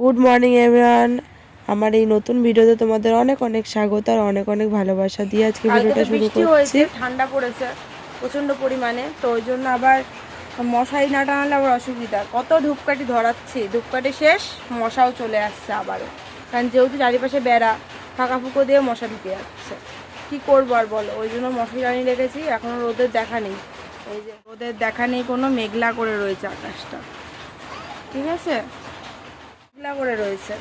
Good morning everyone. আমার এই নতুন ভিডিওতে তোমাদের অনেক অনেক স্বাগত আর অনেক অনেক ভালোবাসা দিয়ে আজকে ভিডিওটা শুরু করছি। ঠান্ডা পড়েছে প্রচণ্ড পরিমাণে, তো ওই জন্য আবার মশারি না টানালে আবার অসুবিধা। কত ধূপকাঠি ধরাচ্ছি, ধূপকাঠি শেষ, মশাও চলে আসছে আবারও। কারণ যেহেতু চারিপাশে বেড়া, ফাঁকা ফুঁকো দিয়ে মশা ঢুকে যাচ্ছে। কী করবো আর বলো, ওই জন্য মশারি টানিয়ে রেখেছি। এখনও রোদের দেখা নেই, এই যে রোদের দেখা নেই, কোনো মেঘলা করে রয়েছে আকাশটা, ঠিক আছে, মেঘলা করে রয়েছে।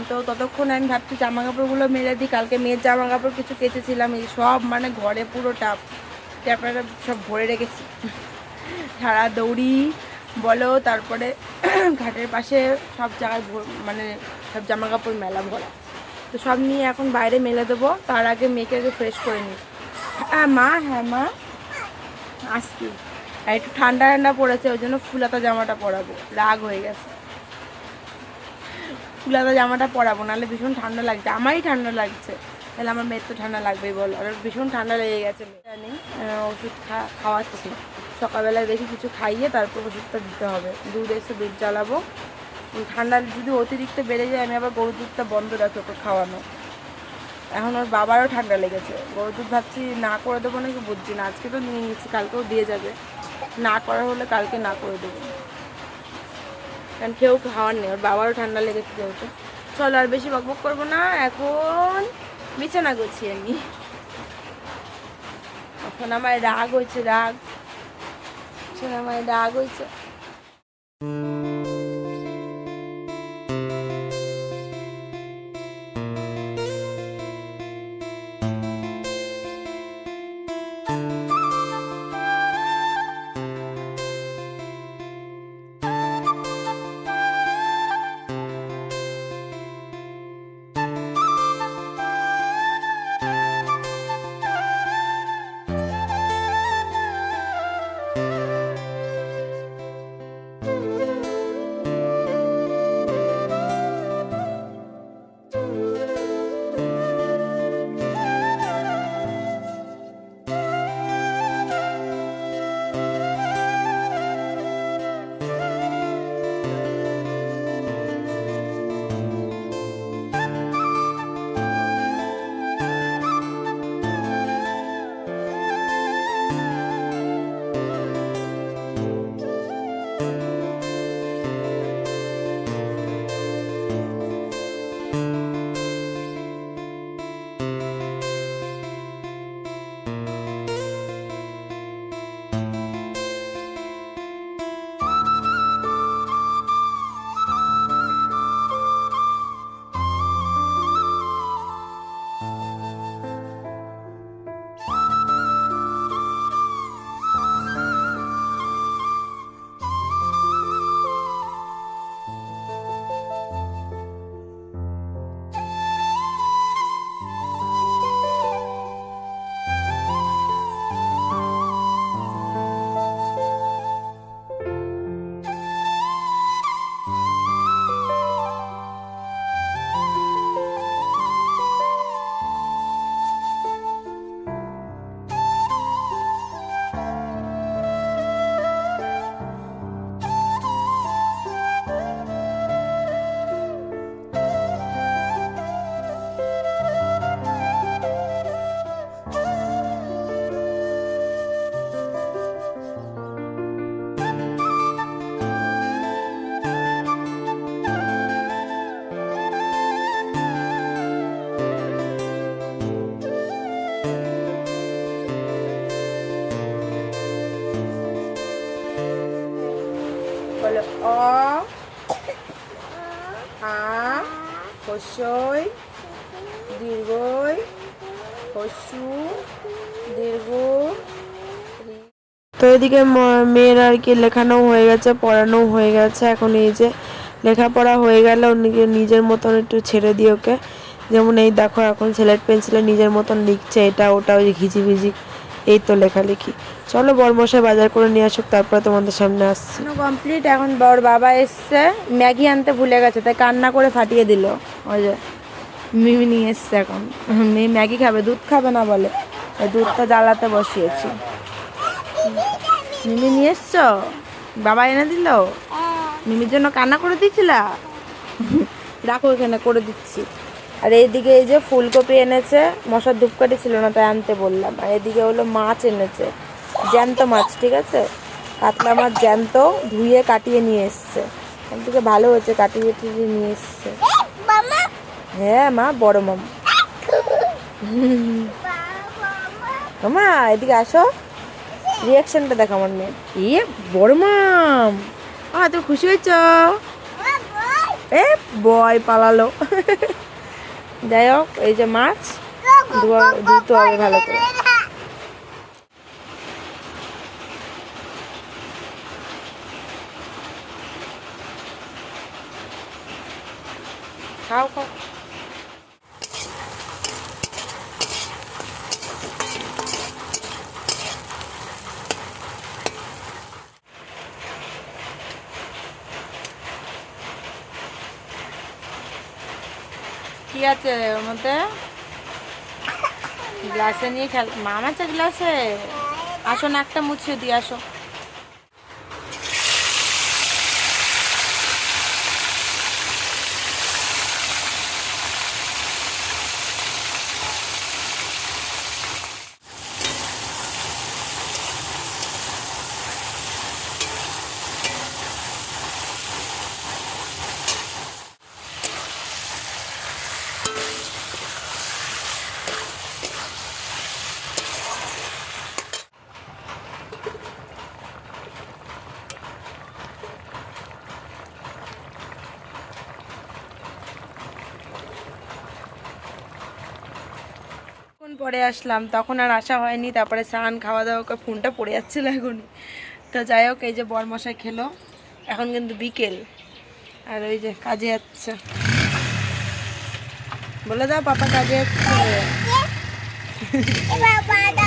তো ততক্ষণ আমি ভাবছি জামা কাপড়গুলো মেলে দিই। কালকে মেয়ের জামা কাপড় কিছু কেচেছিলাম, এই সব মানে ঘরে পুরো ট্যাপটা সব ভরে রেখেছি। সারা দৌড়ি বলো, তারপরে ঘাটের পাশে সব জায়গায় মানে সব জামা কাপড় মেলা ভরা। তো সব নিয়ে এখন বাইরে মেলে দেবো, তার আগে মেয়েকে আগে ফ্রেশ করে নিই। হ্যাঁ মা আসছি। আর একটু ঠান্ডা ঠান্ডা পড়েছে, ওই জন্য ফুলাতা জামাটা পরাবো, রাগ হয়ে গেছে। ফুলাতা জামাটা পরাবো, নাহলে ভীষণ ঠান্ডা লাগছে। আমারই ঠান্ডা লাগছে, তাহলে আমার মেয়ের তো ঠান্ডা লাগবেই বলো। আর ভীষণ ঠান্ডা লেগে গেছে, জানি ওষুধ খাওয়াচ্ছি। সকালবেলায় দেখি কিছু খাইয়ে তারপর ওষুধটা দিতে হবে। দুধ এসে দুধ জ্বালাবো। ঠান্ডা যদি অতিরিক্ত বেড়ে যায়, আমি আবার গরুর দুধটা বন্ধ রাখি ওকে খাওয়ানো। এখন ওর বাবারও ঠান্ডা লেগেছে, গরুর দুধ ভাবছি না করে দেবো নাকি বুঝছি না। আজকে তো নিয়ে নিচ্ছি, কালকেও দিয়ে যাবে। না করা হলে কালকে না করে দেবো, কারণ কেউ খাওয়ার নেই, ওর বাবারও ঠান্ডা লেগেছে যেহেতু। চলো আর বেশি বকবক করবো না, এখন বিছানা গুছিয়ে নি। এখন আমার রাগ হয়েছে, রাগ হয়েছে। বলো অ আ হস্যই দীর্ঘই হস্যু দীর্ঘ। তো এদিকে মেয়ের আর কি লেখানো হয়ে গেছে, পড়ানো হয়ে গেছে। এখন এই যে লেখাপড়া হয়ে গেলে ওদিকে নিজের মতন একটু ছেড়ে দিই ওকে। যেমন এই দেখো এখন স্লেট পেন্সিলে নিজের মতন লিখছে, এটা ওটা ওই ঘিজিবিজি, এই তো লেখালেখি। চলো বরমশাই বাজার করে নিয়ে আসুক, তারপরে তোমাদের সামনে আসছি। কমপ্লিট। এখন ওর বাবা এসছে, ম্যাগি আনতে ভুলে গেছে, তাই কান্না করে ফাটিয়ে দিল। ওই যে মিমি নিয়ে এসছে, এখন মেয়ে ম্যাগি খাবে, দুধ খাবে না বলে, দুধটা জ্বালাতে বসিয়েছি। মিমি নিয়ে এসছো, বাবা এনে দিল। মিমির জন্য কান্না করে দিয়েছিলা, রাখো এখানে করে দিচ্ছি। আর এইদিকে এই যে ফুলকপি এনেছে, মশার ধূপকাঠি ছিল না তাই আনতে বললাম। আর এদিকে হলো মাছ এনেছে, জ্যান্ত মাছ, ঠিক আছে, কাতলা মাছ জ্যান্ত, ধুয়ে কাটিয়ে নিয়ে এসছে। এখান থেকে ভালো হয়েছে, কাটিয়ে টিয়ে নিয়ে এসছে। হ্যাঁ মা, বড় মাম। মামা এদিকে আসো, রিয়াকশনটা দেখো আমার মেয়ে। ইয়ে বড় মাম, তুমি খুশি হয়েছ? এ বয় পালালো। যাই হোক, এই যে মাছ ধুতে হবে ভালো করে। খাও খাও। কি আছে ওর মধ্যে? গ্লাসে নিয়ে খেল, মাম আছে গ্লাসে। আসো, নাকটা মুছিয়ে দিয়ে আসো। পরে আসলাম, তখন আর আসা হয়নি। তারপরে স্নান, খাওয়া দাওয়া করে ফোনটা পড়ে যাচ্ছিল এখনই। তো যাই হোক, এই যে বরমশাই খেলো। এখন কিন্তু বিকেল, আর ওই যে কাজে যাচ্ছে। বলে দাও পাপা কাজে যাচ্ছে।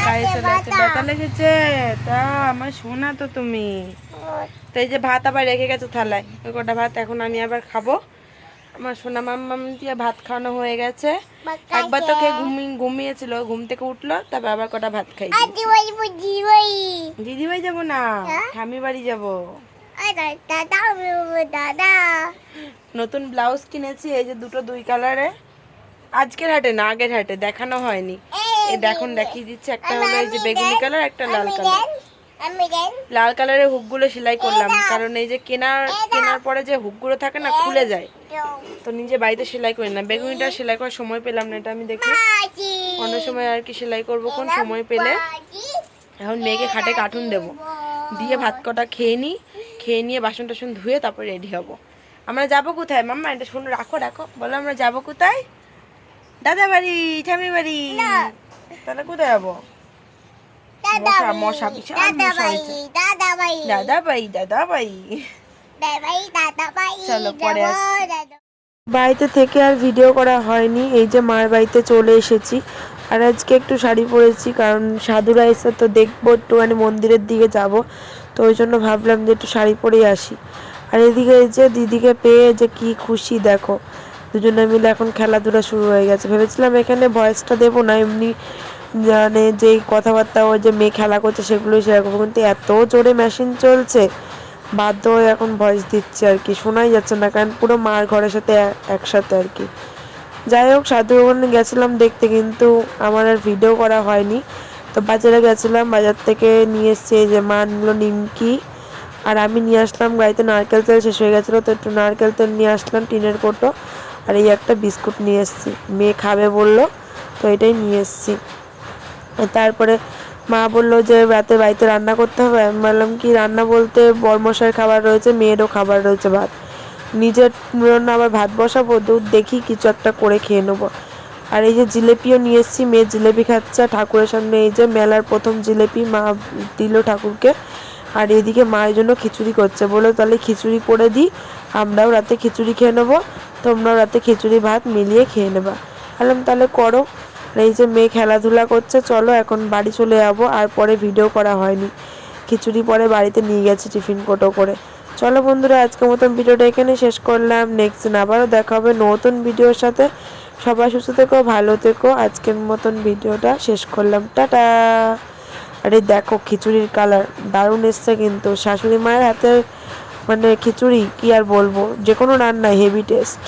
কাজে চলে যাচ্ছে, ব্যথা লেগেছে তা আমার শোনা তো তুমি। তো এই যে ভাত আবার রেখে গেছে থালায়, ওই কটা ভাত এখন আমি আবার খাবো। আমার সোনা মাম্মাম দিয়ে ভাত খাওয়ানো হয়ে গেছে। একবার তো খেয়ে ঘুমিয়েছিল, ঘুম থেকে উঠলো, তারপর আবার কটা ভাত খাই। দিদি ভাই যাবো না, ঠামি বাড়ি যাবো। নতুন ব্লাউজ কিনেছি, এই যে দুটো 2 কালারে। আজকের হাটে না, আগের হাটে, দেখানো হয়নি। এই দেখুন দেখিয়ে দিচ্ছে। একটা হলো এই যে বেগুনি কালার, একটা লাল কালার। লাল কালারের হুকগুলো সেলাই করলাম, কারণ এই যে কেনার পরে যে হুকগুলো থাকে না, খুলে যায়, তো নিজে বাড়িতে সেলাই করি না। বেগুনিটা সেলাই করার সময় পেলাম না, এটা আমি দেখি অন্য সময় আর কি সেলাই করবো, কোন সময় পেলে। এখন মেয়েকে খাটে কার্টুন দেবো, দিয়ে ভাত কটা খেয়ে নিই, খেয়ে নিয়ে বাসন টাসন ধুয়ে তারপর রেডি হবো। আমরা যাবো কোথায় মাম্মা? এটা শুনে রাখো রাখো, বলো আমরা যাবো কোথায়? দাদা বাড়ি, ঠামি বাড়ি। তাহলে কোথায় যাবো? মশা মশা বিশাল মশা হয়েছে। দাদা ভাই দাদা ভাই। চলো পরে আসছি। বাড়িতে থেকে আর ভিডিও করা হয়নি। এই যে মার বাড়িতে চলে এসেছি, আর আজকে একটু শাড়ি পরেছি, কারণ সাধুরা এসে তো দেখবো, একটুখানি মন্দিরের দিকে যাব, তো ওই জন্য ভাবলাম যে একটু শাড়ি পরেই আসি। আর এদিকে এই যে দিদিকে পেয়ে যে কি খুশি দেখো, দুজনে মিলে এখন খেলাধুলা শুরু হয়ে গেছে। ভেবেছিলাম এখানে ভয়েসটা দেবো না, এমনি মানে যেই কথাবার্তা ওই যে মেয়ে খেলা করছে সেগুলোই সেরকম, কিন্তু এত জোরে মেশিন চলছে, বাধ্য হয়ে এখন ভয়েস দিচ্ছে আর কি, শোনাই যাচ্ছে না, কারণ পুরো মার ঘরের সাথে একসাথে আর কি। যাই হোক, সাধু ওখানে গেছিলাম দেখতে, কিন্তু আমার আর ভিডিও করা হয়নি। তো বাজারে গেছিলাম, বাজার থেকে নিয়ে এসছি এই যে মা নিল নিমকি, আর আমি নিয়ে আসলাম গাড়িতে নারকেল তেল শেষ হয়ে গেছিলো, তো একটু নারকেল তেল নিয়ে আসলাম টিনের কোটো, আর এই একটা বিস্কুট নিয়ে এসছি, মেয়ে খাবে বললো তো এটাই নিয়ে এসছি। তারপরে মা বললো যে রাতে বাড়িতে রান্না করতে হবে। আমি বললাম কি রান্না বলতে, বরমশাইয়ের খাবার রয়েছে, মেয়েরও খাবার রয়েছে, ভাত, নিজের জন্য আবার ভাত বসাবো, দুধ দেখি কিছু একটা করে খেয়ে নেবো। আর এই যে জিলেপিও নিয়ে এসেছি, মেয়ে জিলেপি খাচ্ছে ঠাকুরের সামনে, এই যে মেলার প্রথম জিলেপি মা দিল ঠাকুরকে। আর এদিকে মায়ের জন্য খিচুড়ি করছে, বলে তাহলে খিচুড়ি করে দিই, আমরাও রাতে খিচুড়ি খেয়ে নেবো, তোমরাও রাতে খিচুড়ি ভাত মিলিয়ে খেয়ে নেবা। বললাম তাহলে করো। আর এই যে মেয়ে খেলাধুলা করছে, চলো এখন বাড়ি চলে যাবো, আর পরে ভিডিও করা হয়নি। খিচুড়ি পরে বাড়িতে নিয়ে গেছি টিফিন কোটো করে। চলো বন্ধুরা, আজকের মতন ভিডিওটা এখানে শেষ করলাম। নেক্সট দিন আবারও দেখা হবে নতুন ভিডিওর সাথে। সবাই সুস্থ থেকো, ভালো থেকো। আজকের মতন ভিডিওটা শেষ করলাম, টাটা। আরে দেখো খিচুড়ির কালার দারুণ এসছে, কিন্তু শাশুড়ি মায়ের হাতের মানে খিচুড়ি কি আর বলবো, যে কোনো রান্না হেভি টেস্ট।